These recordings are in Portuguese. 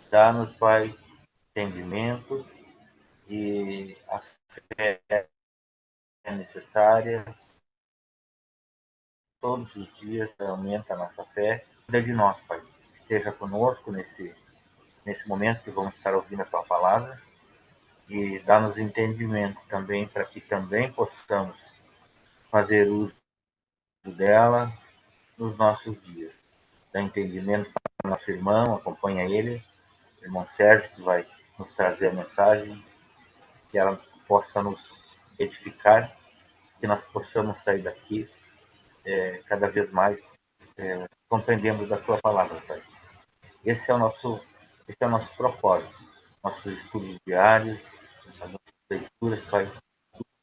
Dá-nos, Pai, entendimento e a fé é necessária. Todos os dias aumenta a nossa fé. Cuida de nós, Pai. Esteja conosco nesse momento que vamos estar ouvindo a Tua palavra e dá-nos entendimento também para que também possamos fazer uso dela nos nossos dias. Dá entendimento para o nosso irmão, acompanha ele, irmão Sérgio, que vai nos trazer a mensagem, que ela possa nos edificar, que nós possamos sair daqui cada vez mais compreendendo da tua palavra, Pai. Esse é o nosso propósito, nossos estudos diários, as nossas leituras, Pai,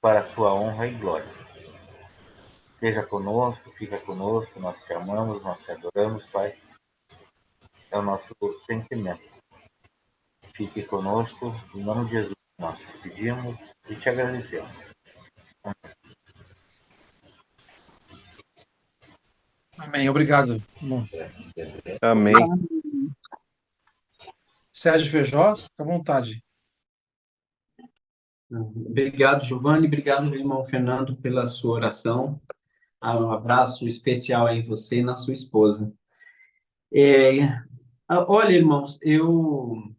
para a tua honra e glória. Esteja conosco, fica conosco, nós te amamos, nós te adoramos, Pai. É o nosso sentimento. Fique conosco, em nome de Jesus, nós te pedimos e te agradecemos. Amém. Obrigado, irmão. Amém. Sérgio Feijó, fica à vontade. Obrigado, Giovanni. Obrigado, irmão Fernando, pela sua oração. Um abraço especial aí em você e na sua esposa. Olha, irmãos, eu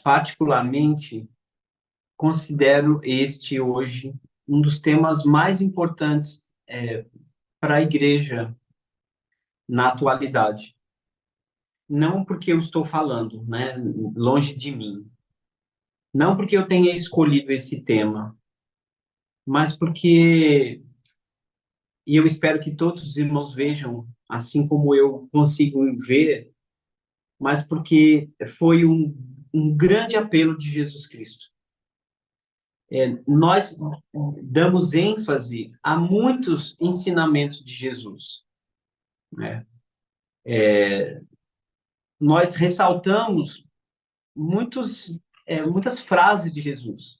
particularmente considero este hoje um dos temas mais importantes para a igreja na atualidade. Não porque eu estou falando, né, longe de mim. Não porque eu tenha escolhido esse tema, mas porque, e eu espero que todos os irmãos vejam, assim como eu consigo ver, mas porque foi um grande apelo de Jesus Cristo. Nós damos ênfase a muitos ensinamentos de Jesus, né? Nós ressaltamos muitas frases de Jesus.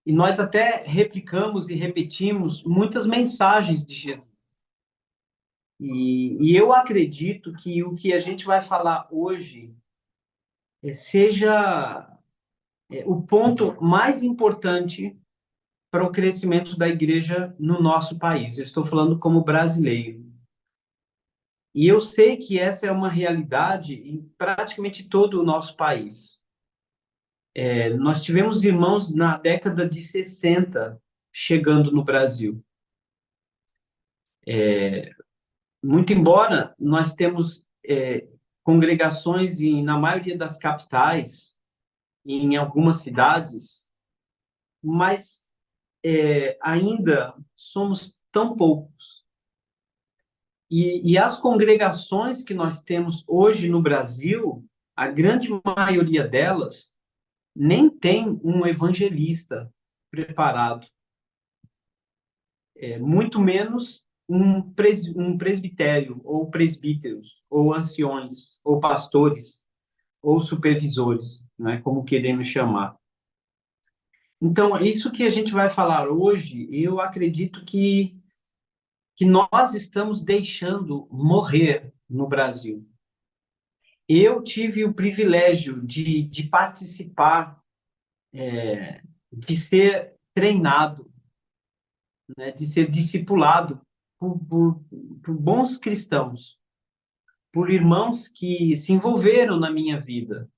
E nós até replicamos e repetimos muitas mensagens de Jesus. E eu acredito que o que a gente vai falar hoje seja o ponto mais importante para o crescimento da igreja no nosso país. Eu estou falando como brasileiro. E eu sei que essa é uma realidade em praticamente todo o nosso país. Nós tivemos irmãos na década de 60 chegando no Brasil. Muito embora nós temos congregações na maioria das capitais, e em algumas cidades, mas ainda somos tão poucos. E as congregações que nós temos hoje no Brasil, a grande maioria delas, nem tem um evangelista preparado, muito menos um presbitério, ou presbíteros, ou anciões, ou pastores, ou supervisores, né, como queremos chamar. Então, isso que a gente vai falar hoje, eu acredito que nós estamos deixando morrer no Brasil. Eu tive o privilégio de participar, de ser treinado, né, de ser discipulado por bons cristãos, por irmãos que se envolveram na minha vida,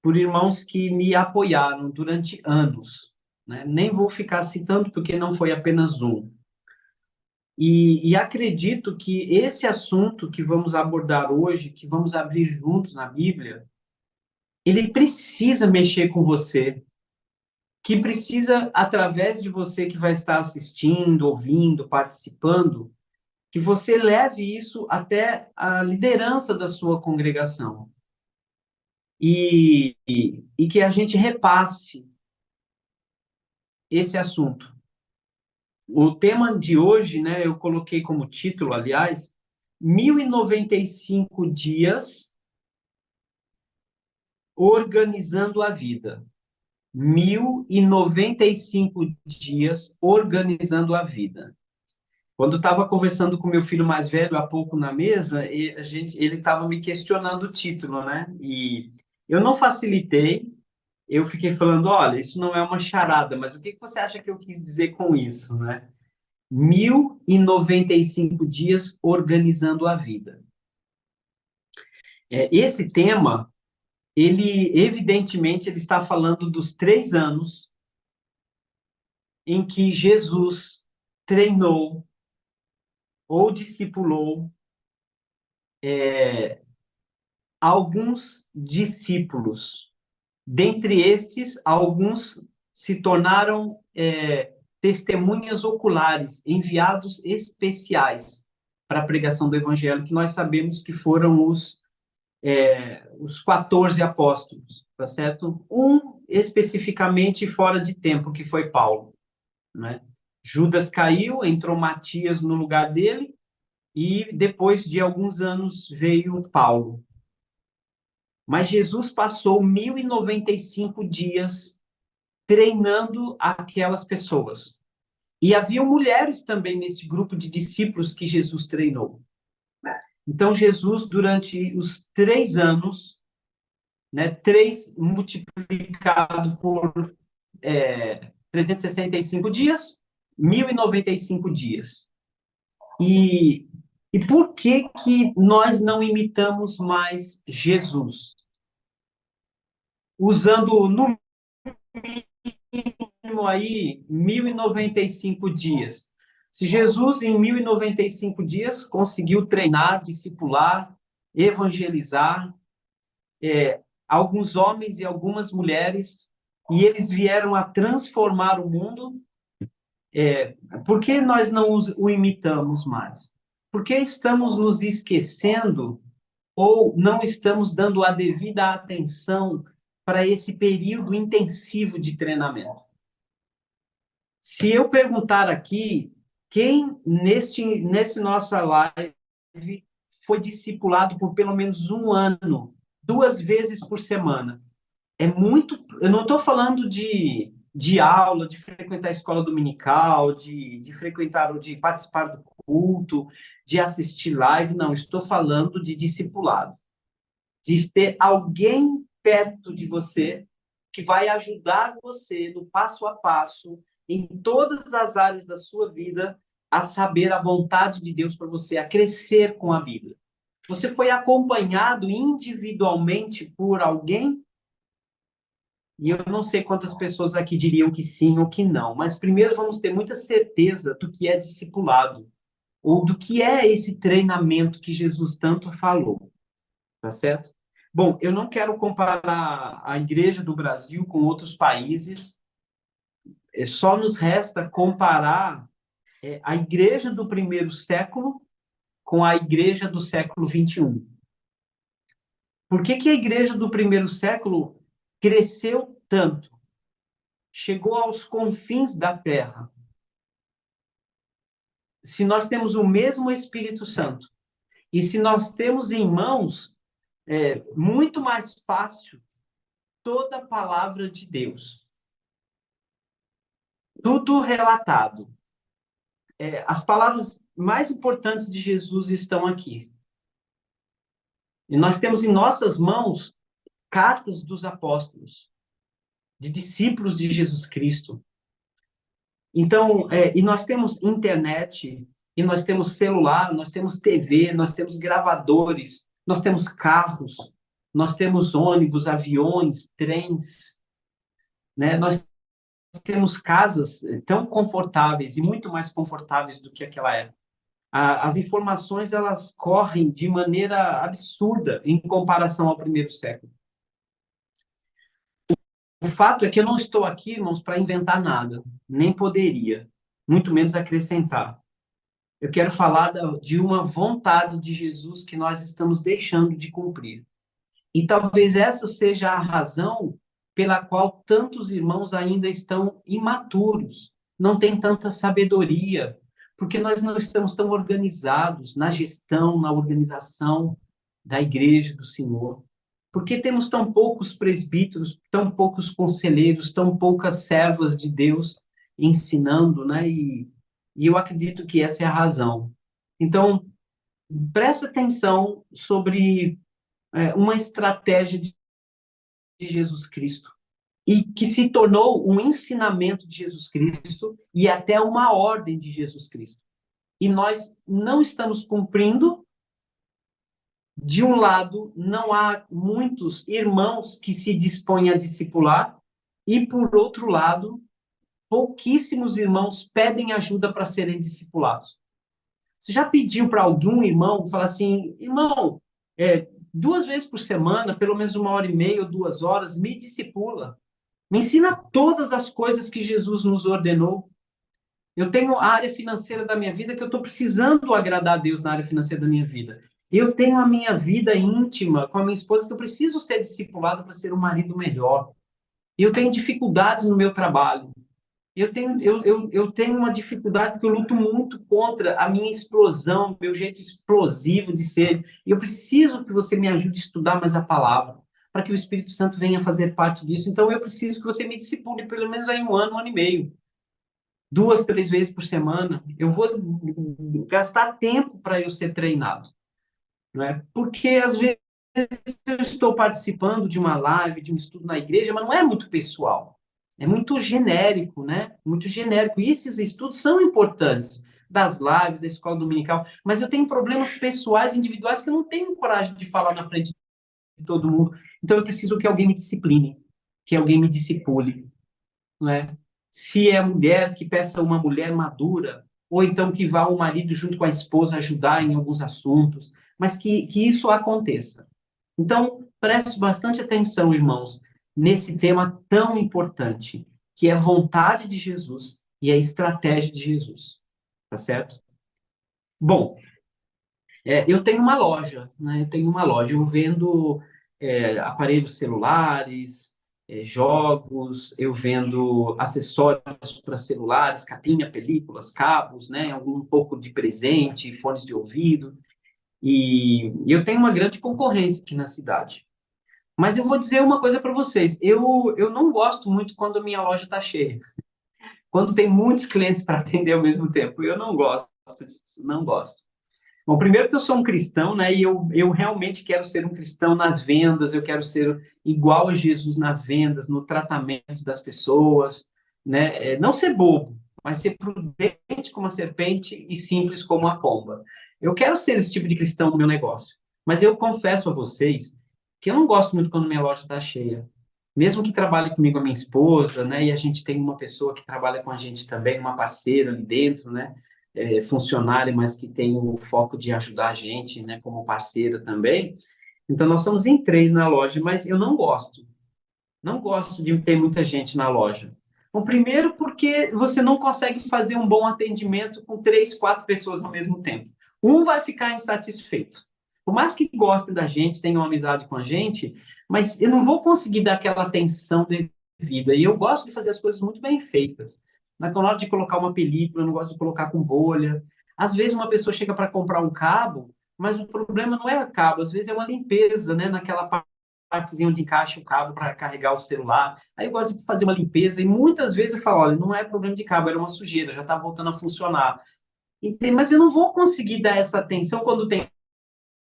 por irmãos que me apoiaram durante anos, né? Nem vou ficar citando porque não foi apenas um. E acredito que esse assunto que vamos abordar hoje, que vamos abrir juntos na Bíblia, ele precisa mexer com você, que precisa, através de você que vai estar assistindo, ouvindo, participando, que você leve isso até a liderança da sua congregação. E que a gente repasse esse assunto. O tema de hoje, né, eu coloquei como título, aliás, 1095 dias organizando a vida. 1095 dias organizando a vida. Quando eu estava conversando com meu filho mais velho há pouco na mesa, ele estava me questionando o título, né? E eu não facilitei, eu fiquei falando, olha, isso não é uma charada, mas o que que você acha que eu quis dizer com isso, né? 1095 dias organizando a vida. Esse tema, ele evidentemente ele está falando dos 3 anos em que Jesus treinou ou discipulou alguns discípulos. Dentre estes, alguns se tornaram testemunhas oculares, enviados especiais para a pregação do Evangelho, que nós sabemos que foram os 14 apóstolos, tá certo? Um especificamente fora de tempo, que foi Paulo, né? Judas caiu, entrou Matias no lugar dele, e depois de alguns anos veio Paulo. Mas Jesus passou 1095 dias treinando aquelas pessoas. E havia mulheres também nesse grupo de discípulos que Jesus treinou. Então, Jesus, durante os 3 anos, né, 3 multiplicado por 365 dias, 1095 dias. E por que que nós não imitamos mais Jesus? Usando no mínimo aí 1095 dias. Se Jesus em 1095 dias conseguiu treinar, discipular, evangelizar alguns homens e algumas mulheres, e eles vieram a transformar o mundo, por que nós não o imitamos mais? Porque estamos nos esquecendo ou não estamos dando a devida atenção para esse período intensivo de treinamento. Se eu perguntar aqui, quem nesse nossa live foi discipulado por pelo menos um ano, 2 vezes por semana? É muito. Eu não estou falando de aula, de frequentar a escola dominical, de frequentar, de participar do culto, de assistir live, não. Estou falando de discipulado, de ter alguém perto de você que vai ajudar você no passo a passo, em todas as áreas da sua vida, a saber a vontade de Deus para você, a crescer com a Bíblia. Você foi acompanhado individualmente por alguém? E eu não sei quantas pessoas aqui diriam que sim ou que não, mas primeiro vamos ter muita certeza do que é discipulado, ou do que é esse treinamento que Jesus tanto falou, tá certo? Bom, eu não quero comparar a igreja do Brasil com outros países, só nos resta comparar a igreja do primeiro século com a igreja do século 21. Por que que a igreja do primeiro século cresceu tanto? Chegou aos confins da terra. Se nós temos o mesmo Espírito Santo, e se nós temos em mãos, muito mais fácil toda a palavra de Deus. Tudo relatado. As palavras mais importantes de Jesus estão aqui. E nós temos em nossas mãos cartas dos apóstolos, de discípulos de Jesus Cristo. Então, e nós temos internet, e nós temos celular, nós temos TV, nós temos gravadores, nós temos carros, nós temos ônibus, aviões, trens, né? Nós temos casas tão confortáveis e muito mais confortáveis do que aquela época. As informações elas correm de maneira absurda em comparação ao primeiro século. O fato é que eu não estou aqui, irmãos, para inventar nada, nem poderia, muito menos acrescentar. Eu quero falar de uma vontade de Jesus que nós estamos deixando de cumprir. E talvez essa seja a razão pela qual tantos irmãos ainda estão imaturos, não têm tanta sabedoria, porque nós não estamos tão organizados na gestão, na organização da igreja do Senhor. Porque temos tão poucos presbíteros, tão poucos conselheiros, tão poucas servas de Deus ensinando, né? E eu acredito que essa é a razão. Então, preste atenção sobre uma estratégia de Jesus Cristo e que se tornou um ensinamento de Jesus Cristo e até uma ordem de Jesus Cristo. E nós não estamos cumprindo. De um lado, não há muitos irmãos que se dispõem a discipular, e por outro lado, pouquíssimos irmãos pedem ajuda para serem discipulados. Você já pediu para algum irmão, falar assim, irmão, 2 vezes por semana, pelo menos 1h30 ou 2 horas, me discipula. Me ensina todas as coisas que Jesus nos ordenou. Eu tenho a área financeira da minha vida que eu estou precisando agradar a Deus na área financeira da minha vida. Eu tenho a minha vida íntima com a minha esposa que eu preciso ser discipulado para ser um marido melhor. Eu tenho dificuldades no meu trabalho. Eu tenho uma dificuldade que eu luto muito contra a minha explosão, meu jeito explosivo de ser. E eu preciso que você me ajude a estudar mais a palavra, para que o Espírito Santo venha fazer parte disso. Então, eu preciso que você me discipule pelo menos aí 1 ano e meio. 2, 3 vezes por semana, eu vou gastar tempo para eu ser treinado, não é? Porque às vezes eu estou participando de uma live, de um estudo na igreja, mas não é muito pessoal, é muito genérico, né? Muito genérico. E esses estudos são importantes, das lives, da escola dominical, mas eu tenho problemas pessoais, individuais, que eu não tenho coragem de falar na frente de todo mundo. Então eu preciso que alguém me discipline, que alguém me discipule, não é? Se é mulher, que peça uma mulher madura, ou então que vá o marido junto com a esposa ajudar em alguns assuntos, mas que isso aconteça. Então, preste bastante atenção, irmãos, nesse tema tão importante, que é a vontade de Jesus e a estratégia de Jesus, tá certo? Bom, eu tenho uma loja, né? Eu tenho uma loja, eu vendo aparelhos celulares, jogos, eu vendo acessórios para celulares, capinha, películas, cabos, né? Um pouco de presente, fones de ouvido, e eu tenho uma grande concorrência aqui na cidade. Mas eu vou dizer uma coisa para vocês, eu não gosto muito quando a minha loja está cheia, quando tem muitos clientes para atender ao mesmo tempo, eu não gosto disso, não gosto. Bom, primeiro que eu sou um cristão, né? E eu realmente quero ser um cristão nas vendas, eu quero ser igual a Jesus nas vendas, no tratamento das pessoas, né? Não ser bobo, mas ser prudente como a serpente e simples como a pomba. Eu quero ser esse tipo de cristão no meu negócio. Mas eu confesso a vocês que eu não gosto muito quando minha loja está cheia. Mesmo que trabalhe comigo a minha esposa, né? E a gente tem uma pessoa que trabalha com a gente também, uma parceira ali dentro, né? Funcionária, mas que tem o foco de ajudar a gente, né, como parceira também. Então, nós somos em 3 na loja, mas eu não gosto. Não gosto de ter muita gente na loja. Bom, primeiro porque você não consegue fazer um bom atendimento com 3, 4 pessoas ao mesmo tempo. Um vai ficar insatisfeito. Por mais que gostem da gente, tenham amizade com a gente, mas eu não vou conseguir dar aquela atenção devida. E eu gosto de fazer as coisas muito bem feitas. Na hora de colocar uma película, eu não gosto de colocar com bolha. Às vezes uma pessoa chega para comprar um cabo, mas o problema não é o cabo, às vezes é uma limpeza, né, naquela partezinha onde encaixa o cabo para carregar o celular. Aí eu gosto de fazer uma limpeza e muitas vezes eu falo, olha, não é problema de cabo, era uma sujeira, já está voltando a funcionar. Mas eu não vou conseguir dar essa atenção quando tem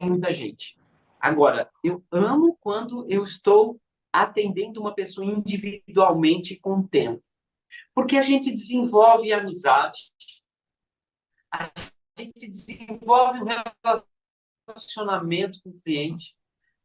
muita gente. Agora, eu amo quando eu estou atendendo uma pessoa individualmente com o tempo. Porque a gente desenvolve amizade, a gente desenvolve um relacionamento com o cliente,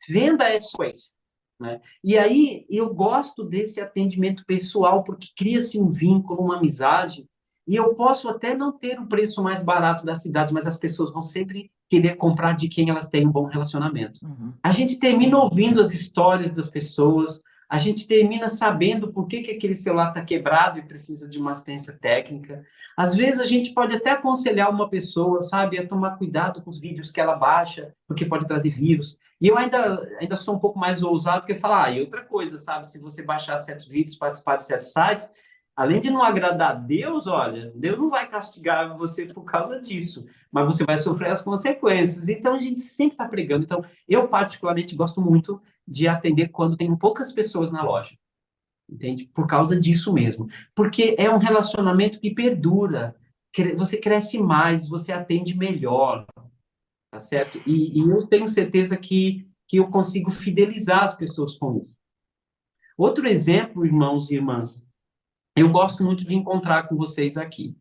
venda é sequência, né? E aí eu gosto desse atendimento pessoal porque cria-se um vínculo, uma amizade, e eu posso até não ter o preço mais barato da cidade, mas as pessoas vão sempre querer comprar de quem elas têm um bom relacionamento. A gente termina ouvindo as histórias das pessoas, a gente termina sabendo por que aquele celular está quebrado e precisa de uma assistência técnica. Às vezes a gente pode até aconselhar uma pessoa, sabe, a tomar cuidado com os vídeos que ela baixa, porque pode trazer vírus. E eu ainda sou um pouco mais ousado que falar, e outra coisa, sabe, se você baixar certos vídeos, participar de certos sites, além de não agradar a Deus, olha, Deus não vai castigar você por causa disso, mas você vai sofrer as consequências. Então a gente sempre está pregando. Então eu particularmente gosto muito de atender quando tem poucas pessoas na loja, entende? Por causa disso mesmo. Porque é um relacionamento que perdura. você cresce mais, você atende melhor, tá certo? E eu tenho certeza que eu consigo fidelizar as pessoas com isso. Outro exemplo, irmãos e irmãs, eu gosto muito de encontrar com vocês aqui.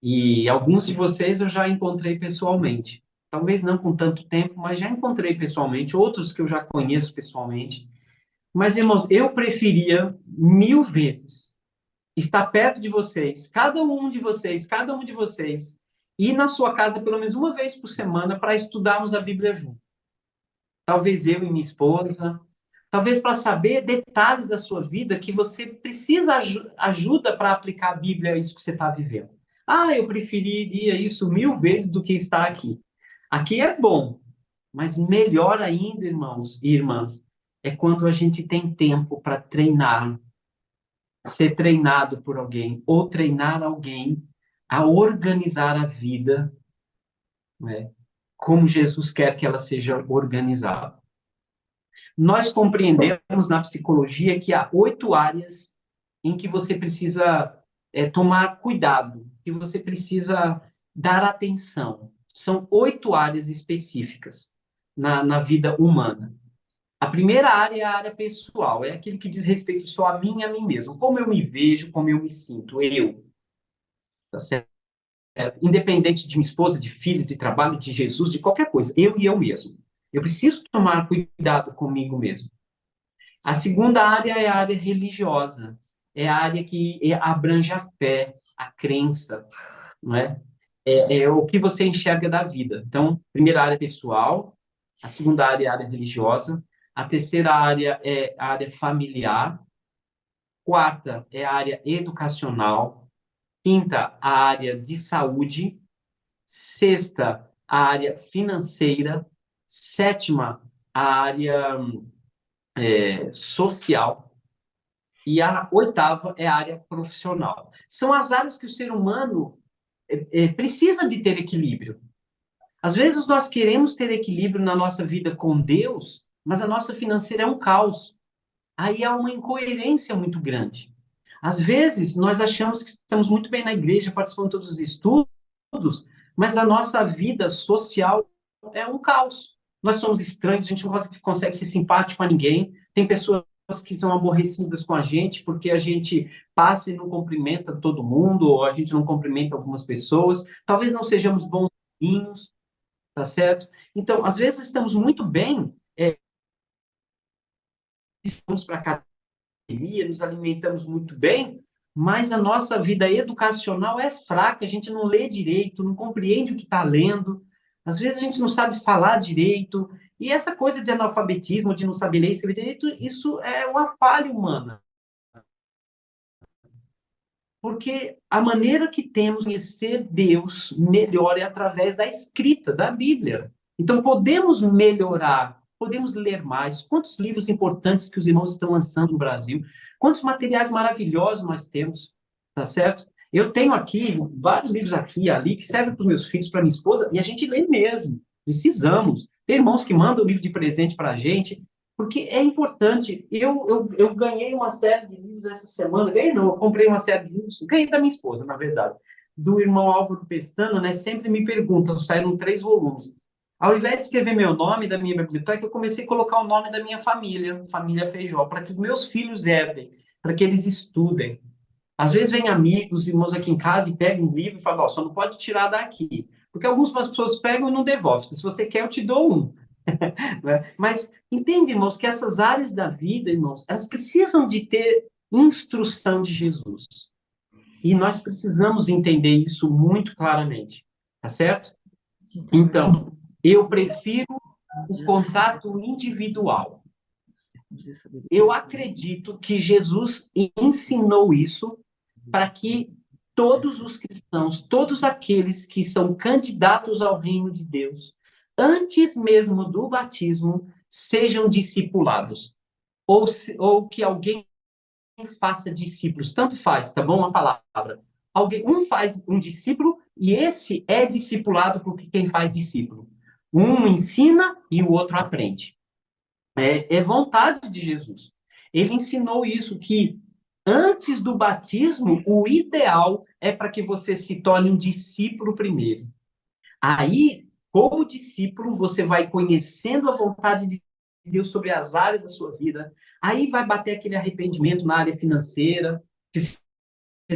E alguns de vocês eu já encontrei pessoalmente. Talvez não com tanto tempo, mas já encontrei pessoalmente. Outros que eu já conheço pessoalmente. Mas, irmãos, eu preferia 1000 vezes estar perto de vocês, cada um de vocês, ir na sua casa pelo menos uma vez por semana para estudarmos a Bíblia junto. Talvez eu e minha esposa, talvez para saber detalhes da sua vida que você precisa ajuda para aplicar a Bíblia a isso que você está vivendo. Ah, eu preferiria isso 1000 vezes do que estar aqui. Aqui é bom, mas melhor ainda, irmãos e irmãs, é quando a gente tem tempo para treinar, ser treinado por alguém, ou treinar alguém a organizar a vida, né, como Jesus quer que ela seja organizada. Nós compreendemos na psicologia que há 8 áreas em que você precisa tomar cuidado, que você precisa dar atenção. São 8 áreas específicas na vida humana. A primeira área é a área pessoal, é aquilo que diz respeito só a mim e a mim mesmo. Como eu me vejo, como eu me sinto, eu. Tá certo? Independente de minha esposa, de filho, de trabalho, de Jesus, de qualquer coisa, eu e eu mesmo. Eu preciso tomar cuidado comigo mesmo. A segunda área é a área religiosa. É a área que abrange a fé, a crença, não é? É o que você enxerga da vida. Então, primeira área pessoal, a segunda área é a área religiosa, a terceira área é a área familiar, quarta é a área educacional, quinta, a área de saúde, sexta, a área financeira, sétima, a área social, e a oitava é a área profissional. São as áreas que o ser humano precisa de ter equilíbrio. Às vezes nós queremos ter equilíbrio na nossa vida com Deus, mas a nossa financeira é um caos. Aí há uma incoerência muito grande. Às vezes nós achamos que estamos muito bem na igreja, participando de todos os estudos, mas a nossa vida social é um caos. Nós somos estranhos, a gente não consegue ser simpático a ninguém. Tem pessoas que são aborrecidas com a gente porque a gente passa e não cumprimenta todo mundo, ou a gente não cumprimenta algumas pessoas. Talvez não sejamos bonzinhos, tá certo? Então, às vezes estamos muito bem, estamos para academia, nos alimentamos muito bem, mas a nossa vida educacional é fraca, a gente não lê direito, não compreende o que está lendo, às vezes a gente não sabe falar direito, e essa coisa de analfabetismo, de não saber ler e escrever direito, isso é uma falha humana. Porque a maneira que temos de conhecer Deus melhor é através da escrita, da Bíblia. Então, podemos melhorar, podemos ler mais. Quantos livros importantes que os irmãos estão lançando no Brasil? Quantos materiais maravilhosos nós temos, tá certo? Eu tenho aqui vários livros aqui e ali que servem para os meus filhos, para minha esposa, e a gente lê mesmo. Precisamos. Tem irmãos que mandam livro de presente para a gente, porque é importante. Eu ganhei uma série de livros essa semana. Ganhei não, eu comprei uma série de livros. Ganhei da minha esposa, na verdade. Do irmão Álvaro Pestana, né? Sempre me perguntam, saíram 3 volumes. Ao invés de escrever meu nome da minha biblioteca, eu comecei a colocar o nome da minha família, família Feijó, para que os meus filhos herdem, para que eles estudem. Às vezes vem amigos, irmãos aqui em casa e pegam um livro e falam, ó, só não pode tirar daqui. Porque algumas pessoas pegam e não devolvem. Se você quer, eu te dou um. Né? Mas entende, irmãos, que essas áreas da vida, irmãos, elas precisam de ter instrução de Jesus. E nós precisamos entender isso muito claramente, tá certo? Então, eu prefiro o contato individual. Eu acredito que Jesus ensinou isso para que todos os cristãos, todos aqueles que são candidatos ao reino de Deus, antes mesmo do batismo, sejam discipulados. Ou que alguém faça discípulos, tanto faz, tá bom? Uma palavra. Um faz um discípulo e esse é discipulado por quem faz discípulo. Um ensina e o outro aprende. É vontade de Jesus. Ele ensinou isso, que Antes do batismo, o ideal é para que você se torne um discípulo primeiro. Aí, como discípulo, você vai conhecendo a vontade de Deus sobre as áreas da sua vida. Aí vai bater aquele arrependimento na área financeira, que você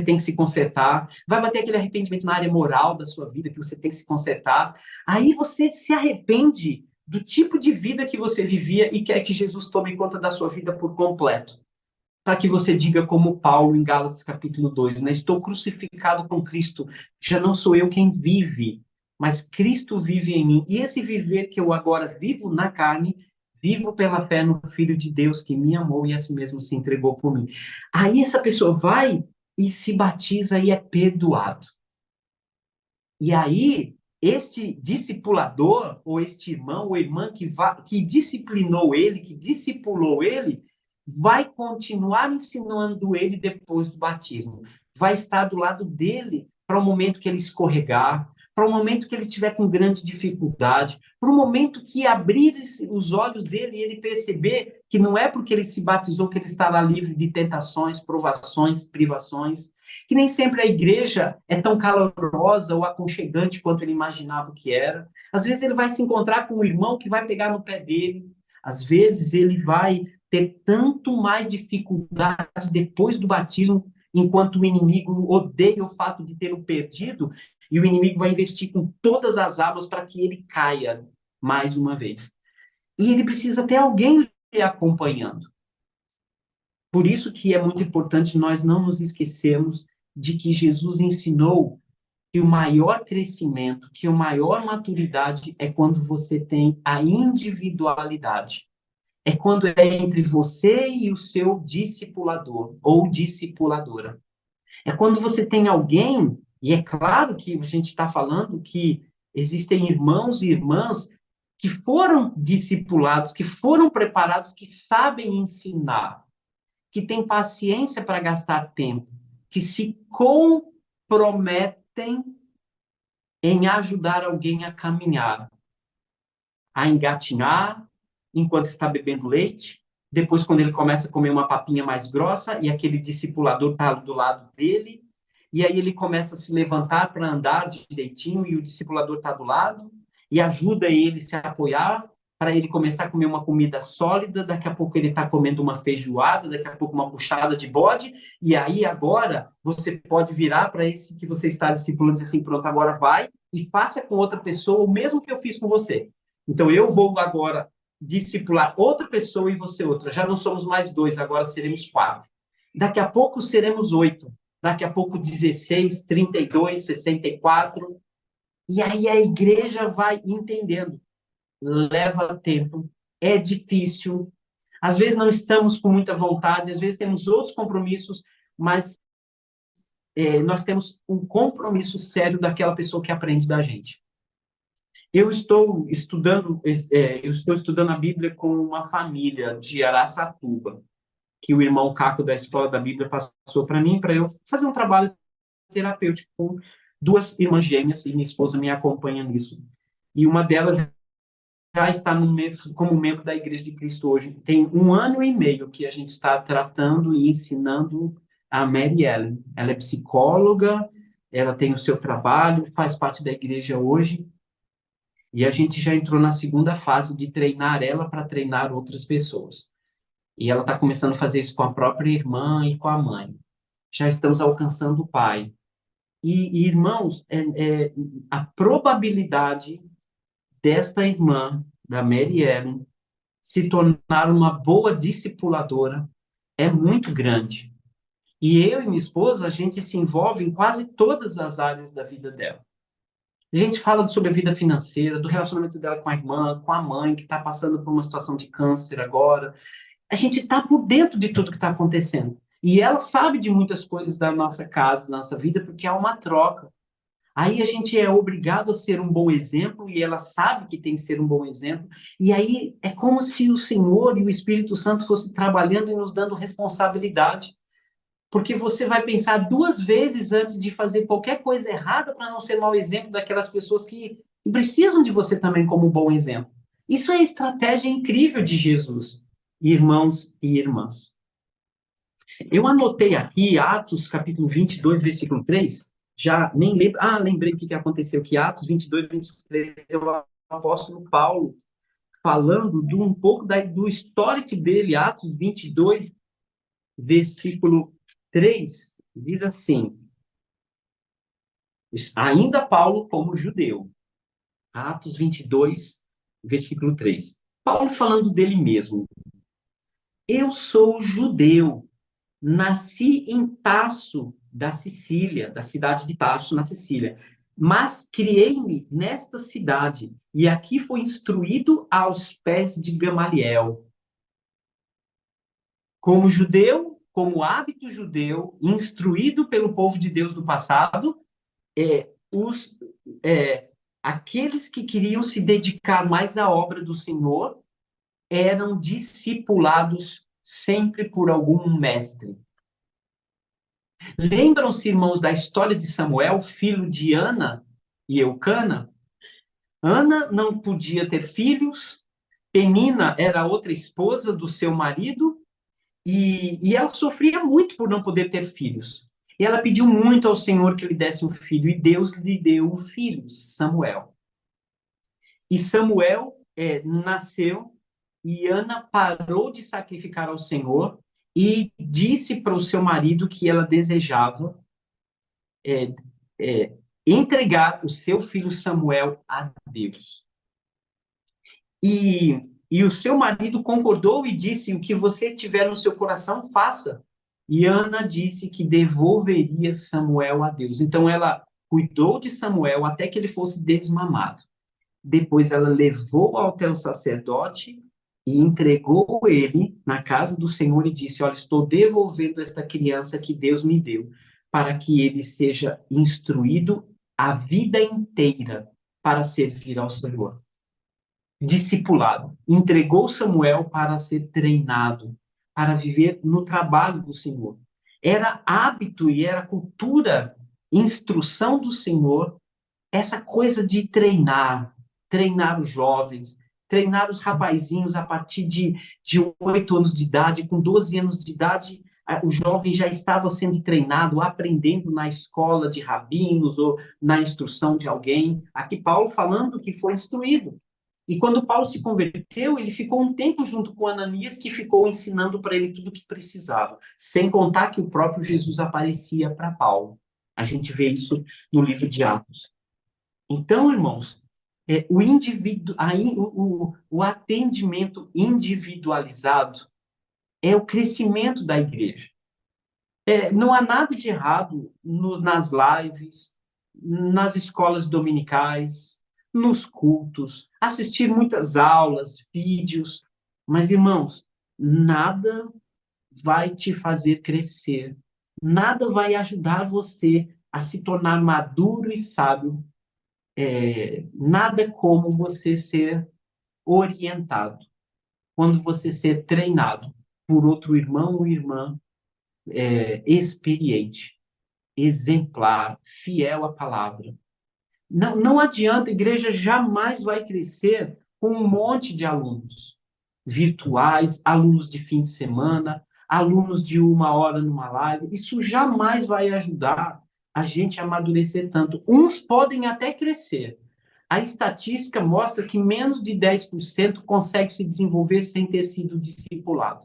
tem que se consertar. Vai bater aquele arrependimento na área moral da sua vida, que você tem que se consertar. Aí você se arrepende do tipo de vida que você vivia e quer que Jesus tome conta da sua vida por completo. Para que você diga como Paulo em Gálatas capítulo 2, né? Estou crucificado com Cristo, já não sou eu quem vive, mas Cristo vive em mim. E esse viver que eu agora vivo na carne, vivo pela fé no Filho de Deus que me amou e assim mesmo se entregou por mim. Aí essa pessoa vai e se batiza e é perdoado. E aí, este discipulador, ou este irmão ou irmã que disciplinou ele, que discipulou ele, vai continuar ensinando ele depois do batismo. Vai estar do lado dele para o momento que ele escorregar, para o momento que ele tiver com grande dificuldade, para o momento que abrir os olhos dele e ele perceber que não é porque ele se batizou que ele estará livre de tentações, provações, privações, que nem sempre a igreja é tão calorosa ou aconchegante quanto ele imaginava que era. Às vezes ele vai se encontrar com um irmão que vai pegar no pé dele, às vezes ele vai ter tanto mais dificuldade depois do batismo, enquanto o inimigo odeia o fato de ter o perdido, e o inimigo vai investir com todas as armas para que ele caia mais uma vez. E ele precisa ter alguém lhe acompanhando. Por isso que é muito importante nós não nos esquecermos de que Jesus ensinou que o maior crescimento, que a maior maturidade é quando você tem a individualidade. É quando é entre você e o seu discipulador ou discipuladora. É quando você tem alguém, e é claro que a gente está falando que existem irmãos e irmãs que foram discipulados, que foram preparados, que sabem ensinar, que têm paciência para gastar tempo, que se comprometem em ajudar alguém a caminhar, a engatinhar enquanto está bebendo leite, depois quando ele começa a comer uma papinha mais grossa e aquele discipulador está do lado dele, e aí ele começa a se levantar para andar direitinho e o discipulador está do lado e ajuda ele a se apoiar para ele começar a comer uma comida sólida, daqui a pouco ele está comendo uma feijoada, daqui a pouco uma buchada de bode, e aí agora você pode virar para esse que você está discipulando e dizer assim, pronto, agora vai e faça com outra pessoa o mesmo que eu fiz com você. Então eu vou agora discipular outra pessoa e você outra. Já não somos mais 2, agora seremos 4. Daqui a pouco seremos 8. Daqui a pouco 16, 32, 64. E aí a igreja vai entendendo. Leva tempo, é difícil. Às vezes não estamos com muita vontade, às vezes temos outros compromissos, mas nós temos um compromisso sério daquela pessoa que aprende da gente. Eu estou estudando a Bíblia com uma família de Araçatuba, que o irmão Caco da Escola da Bíblia passou para mim, para eu fazer um trabalho terapêutico com 2 irmãs gêmeas, e minha esposa me acompanha nisso. E uma delas já está como membro da Igreja de Cristo hoje. Tem 1 ano e meio que a gente está tratando e ensinando a Mary Ellen. Ela é psicóloga, ela tem o seu trabalho, faz parte da igreja hoje, e a gente já entrou na segunda fase de treinar ela para treinar outras pessoas. E ela está começando a fazer isso com a própria irmã e com a mãe. Já estamos alcançando o pai. E irmãos, a probabilidade desta irmã, da Mary Ellen, se tornar uma boa discipuladora é muito grande. E eu e minha esposa, a gente se envolve em quase todas as áreas da vida dela. A gente fala sobre a vida financeira, do relacionamento dela com a irmã, com a mãe, que está passando por uma situação de câncer agora. A gente está por dentro de tudo que está acontecendo. E ela sabe de muitas coisas da nossa casa, da nossa vida, porque é uma troca. Aí a gente é obrigado a ser um bom exemplo, e ela sabe que tem que ser um bom exemplo. E aí é como se o Senhor e o Espírito Santo fossem trabalhando e nos dando responsabilidade. Porque você vai pensar 2 vezes antes de fazer qualquer coisa errada para não ser mau exemplo daquelas pessoas que precisam de você também como um bom exemplo. Isso é a estratégia incrível de Jesus, irmãos e irmãs. Eu anotei aqui Atos, capítulo 22, versículo 3. Já nem lembro. Ah, lembrei o que aconteceu aqui. Atos 22, 23, é o apóstolo Paulo falando de um pouco do histórico dele. Atos 22, versículo 3, diz assim, ainda Paulo como judeu. Atos 22, versículo 3. Paulo falando dele mesmo. Eu sou judeu, nasci em Tarso, da Sicília, da cidade de Tarso, na Sicília. Mas criei-me nesta cidade, e aqui fui instruído aos pés de Gamaliel. Como judeu, como hábito judeu, instruído pelo povo de Deus do passado, os, aqueles que queriam se dedicar mais à obra do Senhor eram discipulados sempre por algum mestre. Lembram-se, irmãos, da história de Samuel, filho de Ana e Eucana? Ana não podia ter filhos, Penina era outra esposa do seu marido, e ela sofria muito por não poder ter filhos. E ela pediu muito ao Senhor que lhe desse um filho, e Deus lhe deu um filho, Samuel. E Samuel nasceu, e Ana parou de sacrificar ao Senhor e disse para o seu marido que ela desejava é, entregar o seu filho Samuel a Deus. E o seu marido concordou e disse: o que você tiver no seu coração, faça. E Ana disse que devolveria Samuel a Deus. Então ela cuidou de Samuel até que ele fosse desmamado. Depois ela levou até o sacerdote e entregou ele na casa do Senhor e disse: olha, estou devolvendo esta criança que Deus me deu, para que ele seja instruído a vida inteira para servir ao Senhor. Discipulado. Entregou Samuel para ser treinado, para viver no trabalho do Senhor. Era hábito e era cultura, instrução do Senhor, essa coisa de treinar os jovens, treinar os rapazinhos a partir de 8 anos de idade, com 12 anos de idade, o jovem já estava sendo treinado, aprendendo na escola de rabinos ou na instrução de alguém. Aqui Paulo falando que foi instruído. E quando Paulo se converteu, ele ficou um tempo junto com Ananias, que ficou ensinando para ele tudo o que precisava, sem contar que o próprio Jesus aparecia para Paulo. A gente vê isso no livro de Atos. Então, irmãos, o atendimento individualizado é o crescimento da igreja. Não há nada de errado nas lives, nas escolas dominicais, nos cultos, assistir muitas aulas, vídeos, mas, irmãos, nada vai te fazer crescer, nada vai ajudar você a se tornar maduro e sábio, nada como você ser orientado, quando você ser treinado por outro irmão ou irmã experiente, exemplar, fiel à palavra. Não adianta, a igreja jamais vai crescer com um monte de alunos virtuais, alunos de fim de semana, alunos de 1 hora numa live. Isso jamais vai ajudar a gente a amadurecer tanto. Uns podem até crescer. A estatística mostra que menos de 10% consegue se desenvolver sem ter sido discipulado.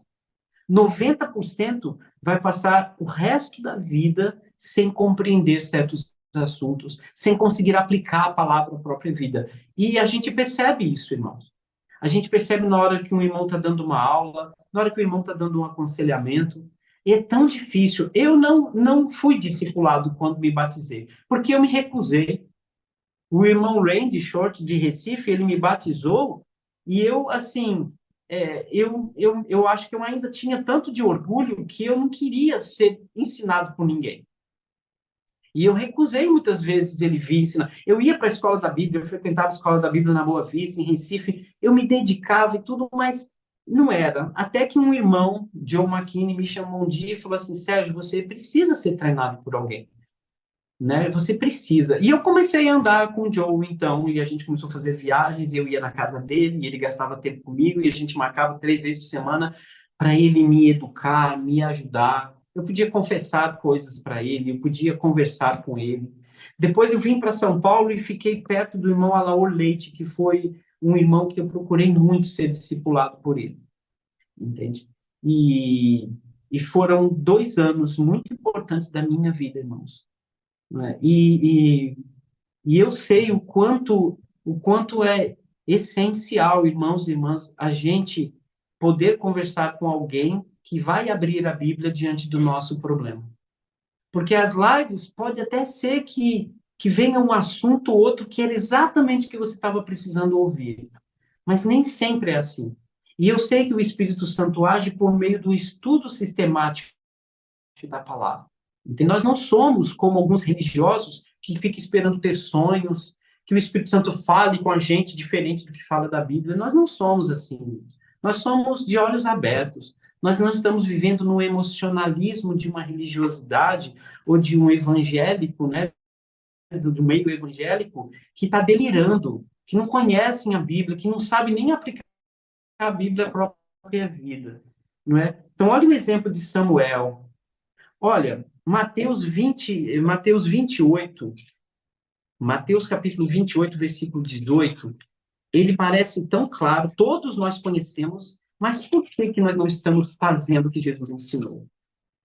90% vai passar o resto da vida sem compreender certos assuntos, sem conseguir aplicar a palavra à própria vida. E a gente percebe isso, irmãos. A gente percebe na hora que um irmão está dando uma aula, na hora que o irmão está dando um aconselhamento. É tão difícil. Eu não fui discipulado quando me batizei, porque eu me recusei. O irmão Randy Short, de Recife, ele me batizou, e eu, assim, eu acho que eu ainda tinha tanto de orgulho que eu não queria ser ensinado por ninguém. E eu recusei muitas vezes ele vir ensinar. Eu ia para a escola da Bíblia, eu frequentava a escola da Bíblia na Boa Vista, em Recife, eu me dedicava e tudo, mas não era. Até que um irmão, Joe McKinney, me chamou um dia e falou assim: Sérgio, você precisa ser treinado por alguém. Né? Você precisa. E eu comecei a andar com o Joe, então, e a gente começou a fazer viagens, eu ia na casa dele, e ele gastava tempo comigo, e a gente marcava 3 vezes por semana para ele me educar, me ajudar. eu podia confessar coisas para ele, eu podia conversar com ele. Depois eu vim para São Paulo e fiquei perto do irmão Alaor Leite, que foi um irmão que eu procurei muito ser discipulado por ele, entende? E foram 2 anos muito importantes da minha vida, irmãos, né? E eu sei o quanto é essencial, irmãos e irmãs, a gente poder conversar com alguém que vai abrir a Bíblia diante do nosso problema. Porque as lives pode até ser que venha um assunto ou outro que era exatamente o que você estava precisando ouvir, mas nem sempre é assim. E eu sei que o Espírito Santo age por meio do estudo sistemático da palavra. Então, nós não somos como alguns religiosos que ficam esperando ter sonhos, que o Espírito Santo fale com a gente diferente do que fala da Bíblia. Nós não somos assim. Nós somos de olhos abertos. Nós não estamos vivendo no emocionalismo de uma religiosidade ou de um evangélico, né, do meio evangélico, que está delirando, que não conhecem a Bíblia, que não sabe nem aplicar a Bíblia à própria vida, não é? Então, olha o exemplo de Samuel. Olha, Mateus capítulo 28, versículo 18, ele parece tão claro, todos nós conhecemos, mas por que que nós não estamos fazendo o que Jesus ensinou?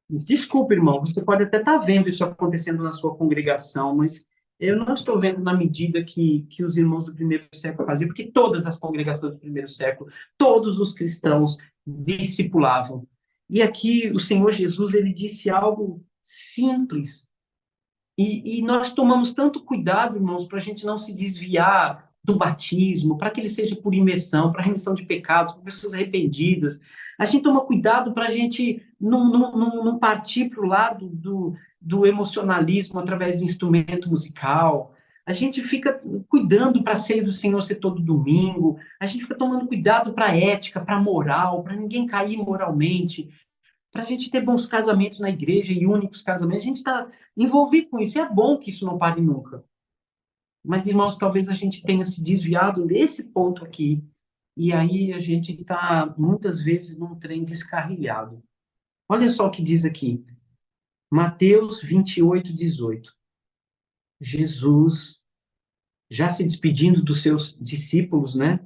Desculpe, irmão, você pode até estar vendo isso acontecendo na sua congregação, mas eu não estou vendo na medida que os irmãos do primeiro século faziam, porque todas as congregações do primeiro século, todos os cristãos discipulavam. E aqui o Senhor Jesus, ele disse algo simples, e nós tomamos tanto cuidado, irmãos, para a gente não se desviar do batismo, para que ele seja por imersão, para remissão de pecados, para pessoas arrependidas. A gente toma cuidado para a gente não partir para o lado do emocionalismo através de instrumento musical. A gente fica cuidando para a ceia do Senhor ser todo domingo. A gente fica tomando cuidado para a ética, para a moral, para ninguém cair moralmente, para a gente ter bons casamentos na igreja e únicos casamentos. A gente está envolvido com isso. E é bom que isso não pare nunca. Mas, irmãos, talvez a gente tenha se desviado desse ponto aqui. E aí a gente está, muitas vezes, num trem descarrilhado. Olha só o que diz aqui. Mateus 28, 18. Jesus, já se despedindo dos seus discípulos, né?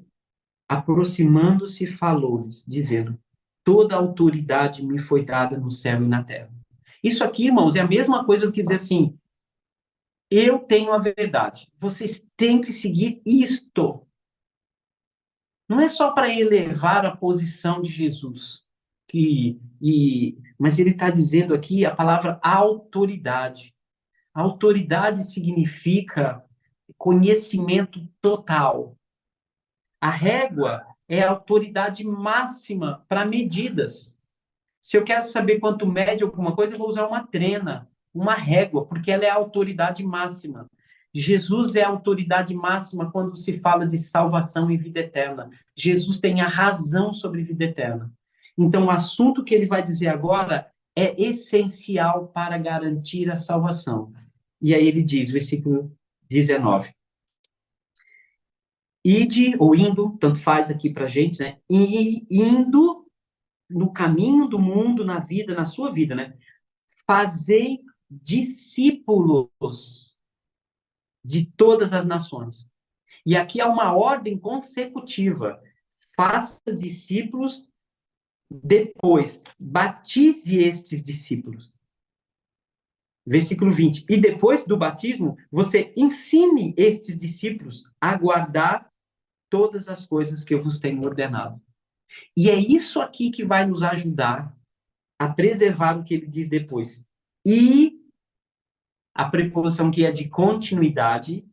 Aproximando-se, falou-lhes, dizendo: toda autoridade me foi dada no céu e na terra. Isso aqui, irmãos, é a mesma coisa que dizer assim: eu tenho a verdade. Vocês têm que seguir isto. Não é só para elevar a posição de Jesus, mas ele está dizendo aqui a palavra autoridade. Autoridade significa conhecimento total. A régua é a autoridade máxima para medidas. Se eu quero saber quanto mede alguma coisa, eu vou usar uma trena, uma régua, porque ela é a autoridade máxima. Jesus é a autoridade máxima quando se fala de salvação e vida eterna. Jesus tem a razão sobre vida eterna. Então, o assunto que ele vai dizer agora é essencial para garantir a salvação. E aí ele diz, versículo 19: ide, ou indo, tanto faz aqui para a gente, né? E indo no caminho do mundo, na vida, na sua vida, né? Fazei discípulos de todas as nações. E aqui há uma ordem consecutiva. Faça discípulos, depois batize estes discípulos. Versículo 20. E depois do batismo, você ensine estes discípulos a guardar todas as coisas que eu vos tenho ordenado. E é isso aqui que vai nos ajudar a preservar o que ele diz depois. E a preposição que é de continuidade,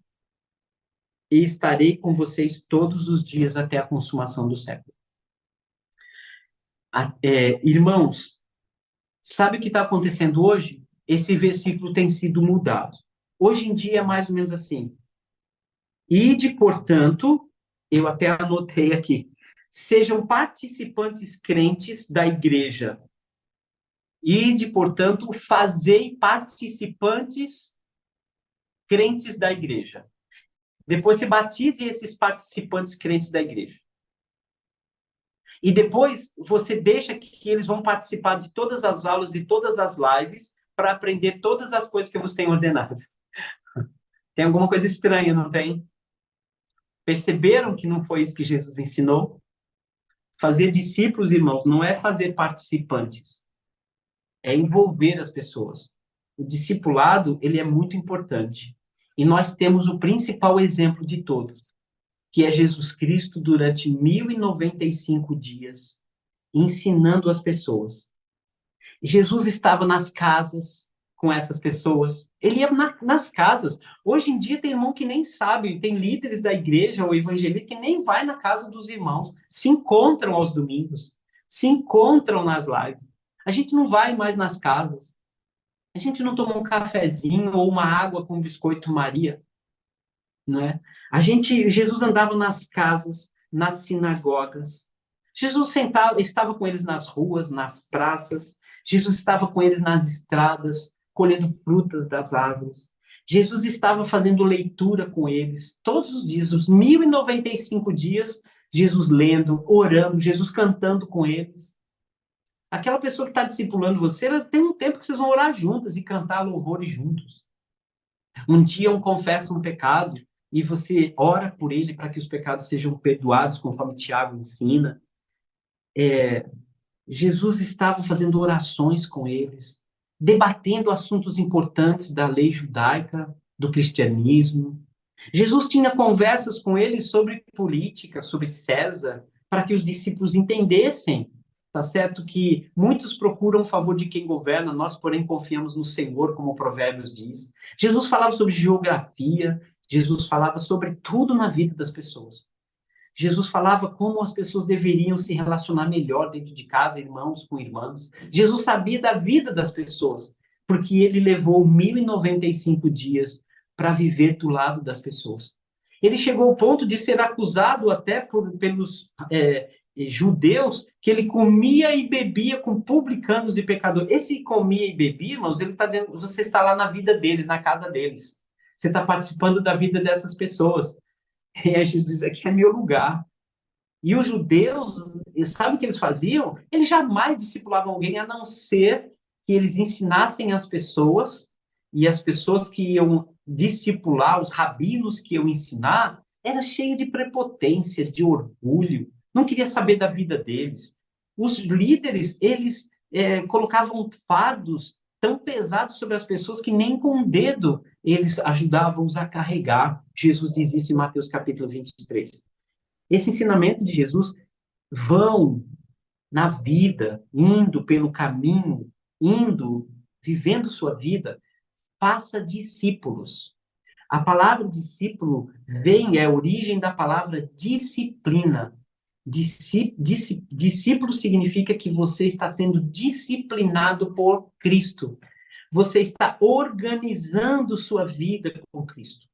e estarei com vocês todos os dias até a consumação do século. Irmãos, sabe o que está acontecendo hoje? Esse versículo tem sido mudado. Hoje em dia é mais ou menos assim. Ide, portanto, eu até anotei aqui, sejam participantes crentes da igreja. Ide, portanto, fazei participantes crentes da igreja. Depois se batize esses participantes crentes da igreja. E depois você deixa que eles vão participar de todas as aulas, de todas as lives, para aprender todas as coisas que eu vos tenho ordenado. Tem alguma coisa estranha, não tem? Perceberam que não foi isso que Jesus ensinou? Fazer discípulos, irmãos, não é fazer participantes, é envolver as pessoas. O discipulado, ele é muito importante. E nós temos o principal exemplo de todos, que é Jesus Cristo durante 1095 dias, ensinando as pessoas. Jesus estava nas casas com essas pessoas. Ele ia nas casas. Hoje em dia tem irmão que nem sabe, tem líderes da igreja ou evangelista que nem vai na casa dos irmãos, se encontram aos domingos, se encontram nas lives. A gente não vai mais nas casas. A gente não toma um cafezinho ou uma água com biscoito Maria, não é? Jesus andava nas casas, nas sinagogas. Jesus estava com eles nas ruas, nas praças. Jesus estava com eles nas estradas, colhendo frutas das árvores. Jesus estava fazendo leitura com eles todos os dias, os 1095 dias, Jesus lendo, orando, Jesus cantando com eles. Aquela pessoa que está discipulando você, ela tem um tempo que vocês vão orar juntas e cantar louvores juntos. Um dia um confessa um pecado e você ora por ele para que os pecados sejam perdoados, conforme Tiago ensina. Jesus estava fazendo orações com eles, debatendo assuntos importantes da lei judaica, do cristianismo. Jesus tinha conversas com eles sobre política, sobre César, para que os discípulos entendessem, tá certo? Que muitos procuram o favor de quem governa, nós, porém, confiamos no Senhor, como o Provérbios diz. Jesus falava sobre geografia, Jesus falava sobre tudo na vida das pessoas. Jesus falava como as pessoas deveriam se relacionar melhor dentro de casa, irmãos com irmãs. Jesus sabia da vida das pessoas, porque ele levou 1095 dias para viver do lado das pessoas. Ele chegou ao ponto de ser acusado até pelos judeus que ele comia e bebia com publicanos e pecadores. Esse comia e bebia, irmãos, ele está dizendo, você está lá na vida deles, na casa deles. Você está participando da vida dessas pessoas. E aí Jesus diz, aqui é meu lugar. E os judeus, sabe o que eles faziam? Eles jamais discipulavam alguém, a não ser que eles ensinassem as pessoas, e as pessoas que iam discipular, os rabinos que iam ensinar, era cheio de prepotência, de orgulho, não queria saber da vida deles. Os líderes, eles colocavam fardos tão pesados sobre as pessoas que nem com um dedo eles ajudavam-os a carregar. Jesus diz isso em Mateus capítulo 23. Esse ensinamento de Jesus, vão na vida, indo pelo caminho, vivendo sua vida, faça discípulos. A palavra discípulo é a origem da palavra disciplina. Discípulo significa que você está sendo disciplinado por Cristo. Você está organizando sua vida com Cristo.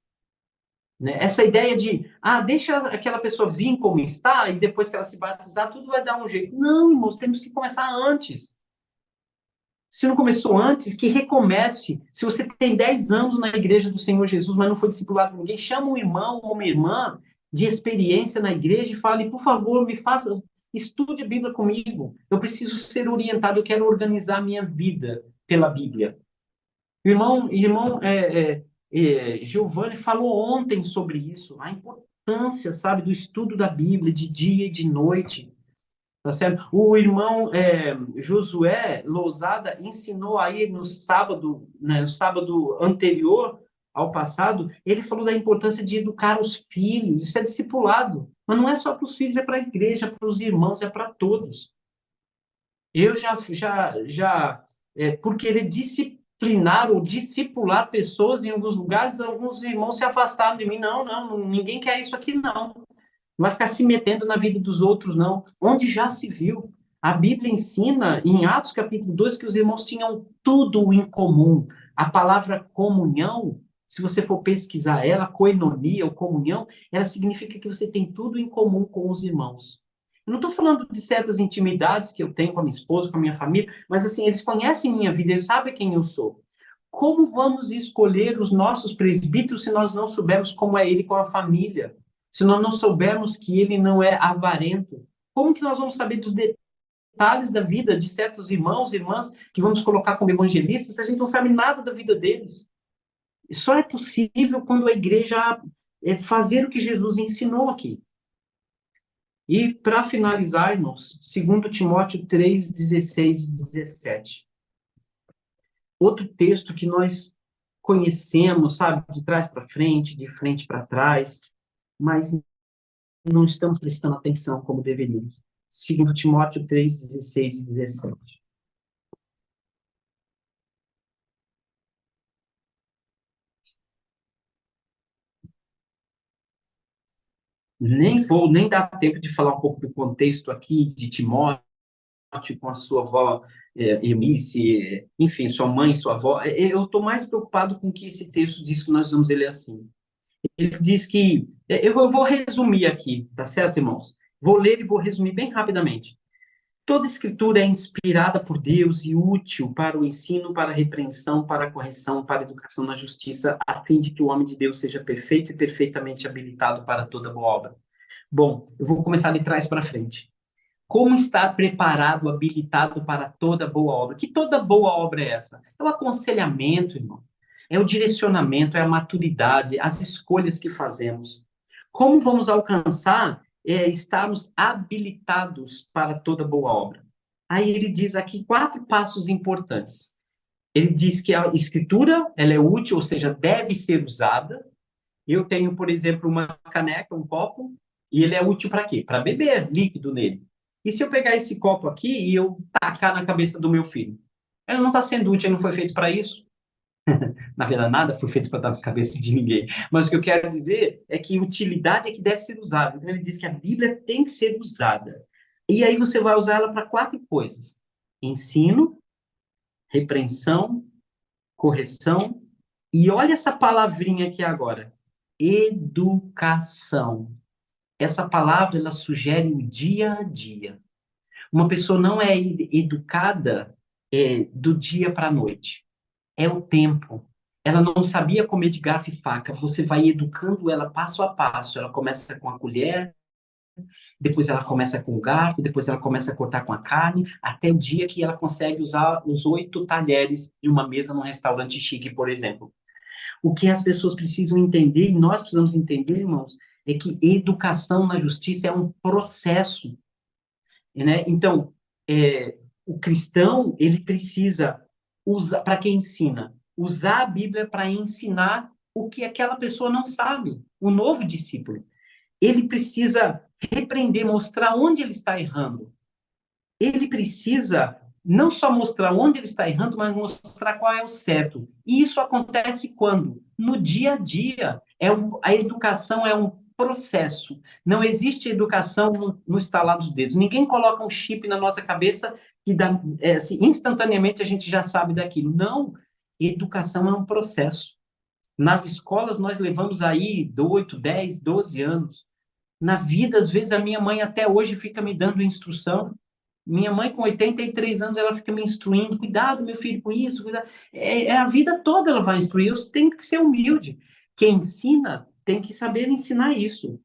Né? Essa ideia de, deixa aquela pessoa vir como está e depois que ela se batizar, tudo vai dar um jeito. Não, irmãos, temos que começar antes. Se não começou antes, que recomece. Se você tem 10 anos na igreja do Senhor Jesus, mas não foi discipulado por ninguém, chama um irmão ou uma irmã de experiência na igreja e fale, por favor, estude a Bíblia comigo. Eu preciso ser orientado, eu quero organizar a minha vida pela Bíblia. O irmão Giovanni falou ontem sobre isso, a importância, sabe, do estudo da Bíblia de dia e de noite. Tá certo? O irmão Josué Lousada ensinou aí no sábado anterior ao passado, ele falou da importância de educar os filhos, isso é discipulado, mas não é só para os filhos, é para a igreja, é para os irmãos, é para todos. Eu por querer disciplinar ou discipular pessoas em alguns lugares, alguns irmãos se afastaram de mim, não, ninguém quer isso aqui, não. Não vai ficar se metendo na vida dos outros, não. Onde já se viu. A Bíblia ensina, em Atos capítulo 2, que os irmãos tinham tudo em comum. A palavra comunhão, se você for pesquisar ela, koinonia ou comunhão, ela significa que você tem tudo em comum com os irmãos. Eu não estou falando de certas intimidades que eu tenho com a minha esposa, com a minha família, mas assim, eles conhecem minha vida, eles sabem quem eu sou. Como vamos escolher os nossos presbíteros se nós não soubermos como é ele com a família? Se nós não soubermos que ele não é avarento, Como que nós vamos saber dos detalhes da vida de certos irmãos e irmãs que vamos colocar como evangelistas se a gente não sabe nada da vida deles? Só é possível quando a igreja fazer o que Jesus ensinou aqui. E, para finalizar, irmãos, 2 Timóteo 3, 16 e 17. Outro texto que nós conhecemos, sabe, de trás para frente, de frente para trás, mas não estamos prestando atenção como deveríamos. 2 Timóteo 3, 16 e 17. Nem dar tempo de falar um pouco do contexto aqui de Timóteo com a sua avó Eunice, enfim, sua mãe, sua avó. Eu estou mais preocupado com o que esse texto diz que nós vamos ler assim. Ele diz que, eu vou resumir aqui, tá certo, irmãos? Vou ler e vou resumir bem rapidamente. Toda escritura é inspirada por Deus e útil para o ensino, para a repreensão, para a correção, para a educação na justiça, a fim de que o homem de Deus seja perfeito e perfeitamente habilitado para toda boa obra. Bom, eu vou começar de trás para frente. Como estar preparado, habilitado para toda boa obra? Que toda boa obra é essa? É o aconselhamento, irmão. É o direcionamento, é a maturidade, as escolhas que fazemos. Como vamos alcançar estarmos habilitados para toda boa obra? Aí ele diz aqui 4 passos importantes. Ele diz que a escritura, ela é útil, ou seja, deve ser usada. Eu tenho, por exemplo, uma caneca, um copo, e ele é útil para quê? Para beber líquido nele. E se eu pegar esse copo aqui e eu tacar na cabeça do meu filho? Ele não está sendo útil, ele não foi feito para isso. Na verdade, nada foi feito para estar na cabeça de ninguém. Mas o que eu quero dizer é que utilidade é que deve ser usada. Então, ele diz que a Bíblia tem que ser usada. E aí você vai usar ela para 4 coisas: ensino, repreensão, correção, e olha essa palavrinha aqui agora: educação. Essa palavra, ela sugere o dia a dia. Uma pessoa não é educada do dia para a noite. É o tempo. Ela não sabia comer de garfo e faca. Você vai educando ela passo a passo. Ela começa com a colher, depois ela começa com o garfo, depois ela começa a cortar com a carne, até o dia que ela consegue usar os 8 talheres de uma mesa num restaurante chique, por exemplo. O que as pessoas precisam entender, e nós precisamos entender, irmãos, é que educação na justiça é um processo, né? Então, o cristão, ele precisa usar, para quem ensina, usar a Bíblia para ensinar o que aquela pessoa não sabe, o novo discípulo. Ele precisa repreender, mostrar onde ele está errando. Ele precisa não só mostrar onde ele está errando, mas mostrar qual é o certo. E isso acontece quando? No dia a dia. A educação é um processo. Não existe educação no estalar dos dedos. Ninguém coloca um chip na nossa cabeça que dá, assim, instantaneamente a gente já sabe daquilo. Não. Educação é um processo. Nas escolas nós levamos aí 8, 10, 12 anos. Na vida, às vezes, a minha mãe até hoje fica me dando instrução. Minha mãe, com 83 anos, ela fica me instruindo. Cuidado, meu filho, com isso. Cuidado. A vida toda ela vai instruir. Eu tenho que ser humilde. Quem ensina tem que saber ensinar isso.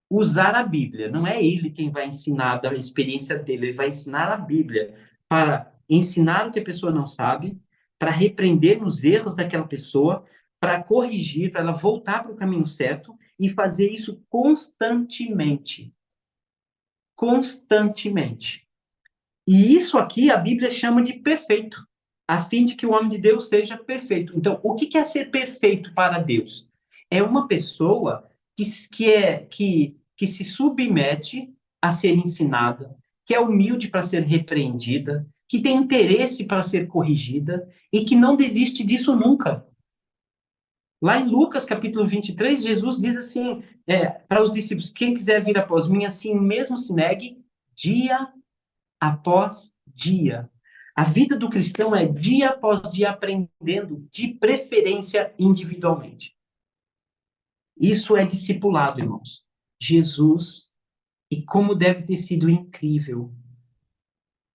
Usar a Bíblia. Não é ele quem vai ensinar da experiência dele. Ele vai ensinar a Bíblia para ensinar o que a pessoa não sabe, para repreender nos erros daquela pessoa, para corrigir, para ela voltar para o caminho certo e fazer isso constantemente. Constantemente. E isso aqui a Bíblia chama de perfeito, a fim de que o homem de Deus seja perfeito. Então, o que é ser perfeito para Deus? É uma pessoa que se submete a ser ensinada, que é humilde para ser repreendida, que tem interesse para ser corrigida e que não desiste disso nunca. Lá em Lucas, capítulo 23, Jesus diz assim para os discípulos: quem quiser vir após mim, assim mesmo se negue dia após dia. A vida do cristão é dia após dia aprendendo, de preferência individualmente. Isso é discipulado, irmãos. Jesus, e como deve ter sido incrível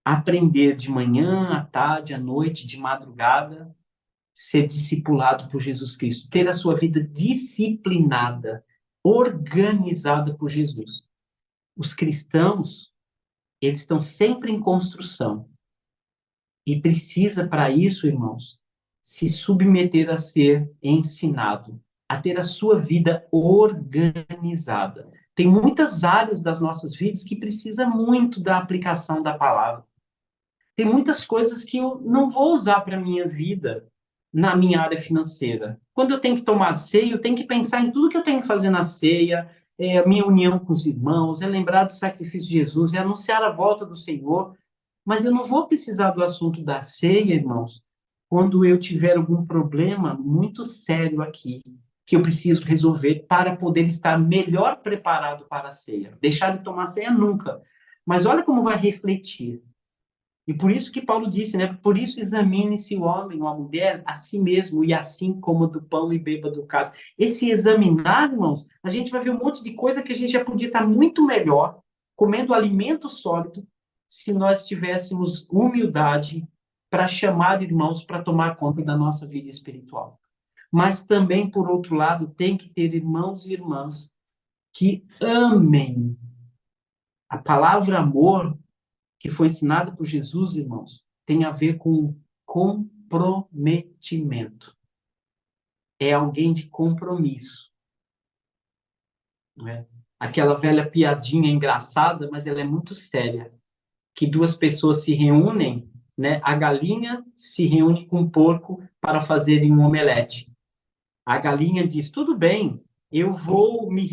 aprender de manhã, à tarde, à noite, de madrugada, ser discipulado por Jesus Cristo, ter a sua vida disciplinada, organizada por Jesus. Os cristãos, eles estão sempre em construção. E precisa, para isso, irmãos, se submeter a ser ensinado, a ter a sua vida organizada. Tem muitas áreas das nossas vidas que precisa muito da aplicação da palavra. Tem muitas coisas que eu não vou usar para a minha vida na minha área financeira. Quando eu tenho que tomar ceia, eu tenho que pensar em tudo que eu tenho que fazer na ceia, a minha união com os irmãos, é lembrar do sacrifício de Jesus, é anunciar a volta do Senhor. Mas eu não vou precisar do assunto da ceia, irmãos, quando eu tiver algum problema muito sério aqui, que eu preciso resolver para poder estar melhor preparado para a ceia. Deixar de tomar ceia nunca. Mas olha como vai refletir. E por isso que Paulo disse, né? Por isso examine-se o homem ou a mulher a si mesmo, e assim como do pão e beba do cálice. Esse examinar, irmãos, a gente vai ver um monte de coisa que a gente já podia estar muito melhor, comendo alimento sólido, se nós tivéssemos humildade para chamar irmãos para tomar conta da nossa vida espiritual. Mas também, por outro lado, tem que ter irmãos e irmãs que amem. A palavra amor que foi ensinada por Jesus, irmãos, tem a ver com comprometimento. É alguém de compromisso. Não é? Aquela velha piadinha engraçada, mas ela é muito séria. Que duas pessoas se reúnem, né? A galinha se reúne com o porco para fazerem um omelete. A galinha diz: tudo bem, eu vou me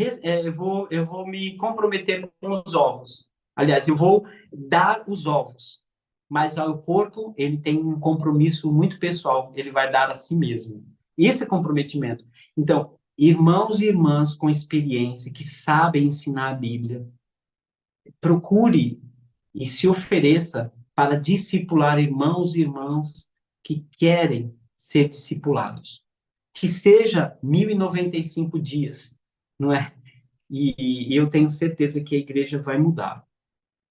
comprometer com os ovos. Aliás, eu vou dar os ovos. Mas o porco, ele tem um compromisso muito pessoal, ele vai dar a si mesmo. Esse é comprometimento. Então, irmãos e irmãs com experiência, que sabem ensinar a Bíblia, procure e se ofereça para discipular irmãos e irmãs que querem ser discipulados. Que seja 1095 dias, não é? E eu tenho certeza que a igreja vai mudar.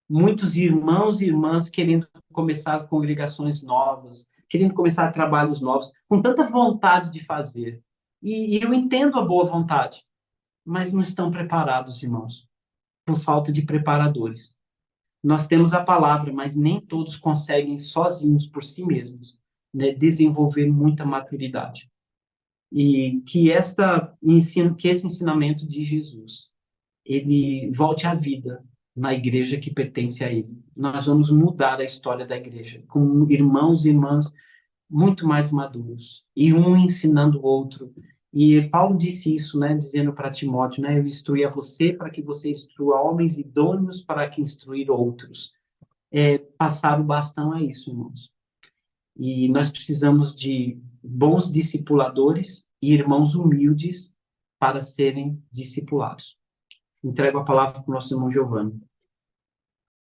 Muitos irmãos e irmãs querendo começar congregações novas, querendo começar trabalhos novos, com tanta vontade de fazer. E eu entendo a boa vontade, mas não estão preparados, irmãos, por falta de preparadores. Nós temos a palavra, mas nem todos conseguem sozinhos, por si mesmos, né, desenvolver muita maturidade. E que esse ensinamento de Jesus, ele volte à vida na igreja que pertence a ele. Nós vamos mudar a história da igreja, com irmãos e irmãs muito mais maduros, e um ensinando o outro. E Paulo disse isso, né, dizendo para Timóteo, né, eu instruí a você para que você instrua homens idôneos para que instruir outros. Passar o bastão é isso, irmãos. E nós precisamos de bons discipuladores e irmãos humildes para serem discipulados. Entrego a palavra para o nosso irmão Giovanni.